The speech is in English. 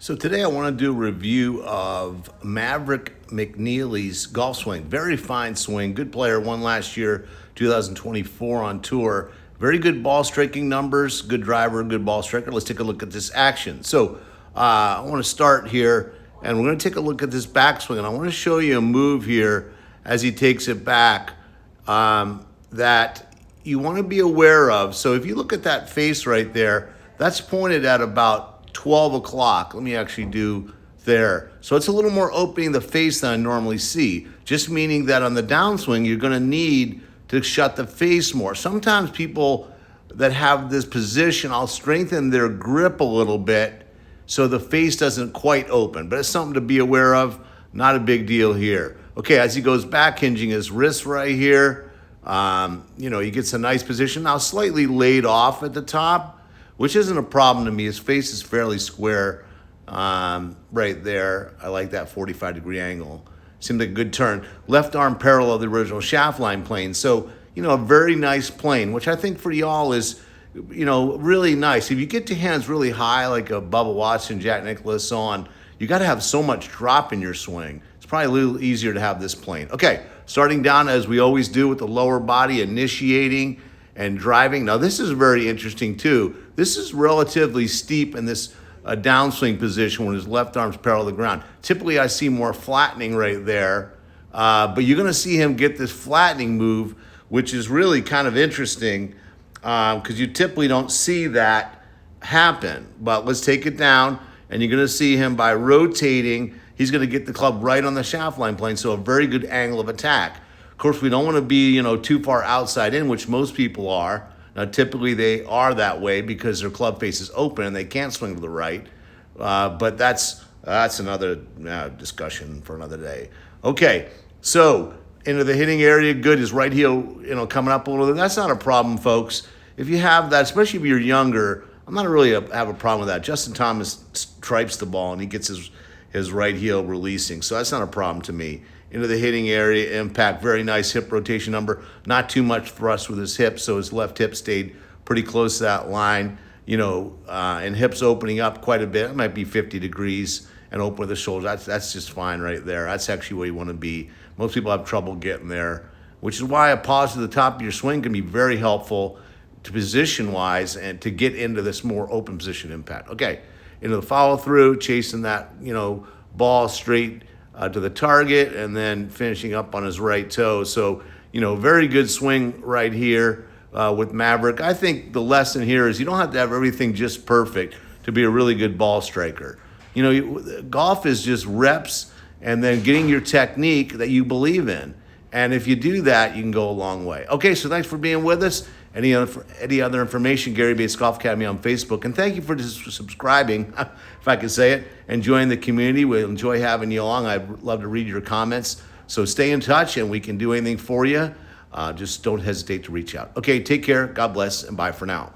So today I want to do a review of Maverick McNealy's golf swing. Very fine swing, good player, won last year, 2024 on tour. Very good ball striking numbers, good driver, good ball striker. Let's take a look at this action. So I want to start here, and we're going to take a look at this backswing, and I want to show you a move here as he takes it back that you want to be aware of. So if you look at that face right there, that's pointed at about 12 o'clock. Let me actually do there. So it's a little more opening the face than I normally see, just meaning that on the downswing, you're going to need to shut the face more. Sometimes people that have this position, I'll strengthen their grip a little bit so the face doesn't quite open, but it's something to be aware of. Not a big deal here. Okay, as he goes back, hinging his wrist right here, he gets a nice position. Now slightly laid off at the top, which isn't a problem to me. His face is fairly square right there. I like that 45-degree angle. Seemed like a good turn. Left arm parallel the original shaft line plane. So, a very nice plane, which I think for y'all is, really nice. If you get to hands really high, like a Bubba Watson, Jack Nicklaus, so on, you got to have so much drop in your swing. It's probably a little easier to have this plane. Okay, starting down as we always do with the lower body, initiating and driving. Now this is very interesting too. This is relatively steep in this downswing position when his left arm's parallel to the ground. Typically I see more flattening right there, but you're gonna see him get this flattening move, which is really kind of interesting because you typically don't see that happen. But let's take it down, and you're gonna see him by rotating, he's gonna get the club right on the shaft line plane, so a very good angle of attack. Of course, we don't want to be, too far outside in, which most people are. Now, typically they are that way because their club face is open and they can't swing to the right. But that's another discussion for another day. Okay, so into the hitting area, good. His right heel, coming up a little bit. That's not a problem, folks. If you have that, especially if you're younger, I'm not really have a problem with that. Justin Thomas stripes the ball and he gets his right heel releasing, so that's not a problem to me. Into the hitting area, impact, very nice hip rotation number. Not too much thrust with his hip, so his left hip stayed pretty close to that line. And hips opening up quite a bit. It might be 50 degrees and open with the shoulders. That's just fine right there. That's actually where you want to be. Most people have trouble getting there, which is why a pause to the top of your swing can be very helpful to position-wise and to get into this more open position impact. Okay, into the follow-through, chasing that, ball straight to the target, and then finishing up on his right toe. So, very good swing right here with Maverick. I think the lesson here is you don't have to have everything just perfect to be a really good ball striker. Golf is just reps and then getting your technique that you believe in. And if you do that, you can go a long way. Okay, so thanks for being with us. Any other information, Gary Bates Golf Academy on Facebook. And thank you for subscribing, if I can say it, and join the community. We'll enjoy having you along. I'd love to read your comments. So stay in touch, and we can do anything for you. Just don't hesitate to reach out. Okay, take care. God bless, and bye for now.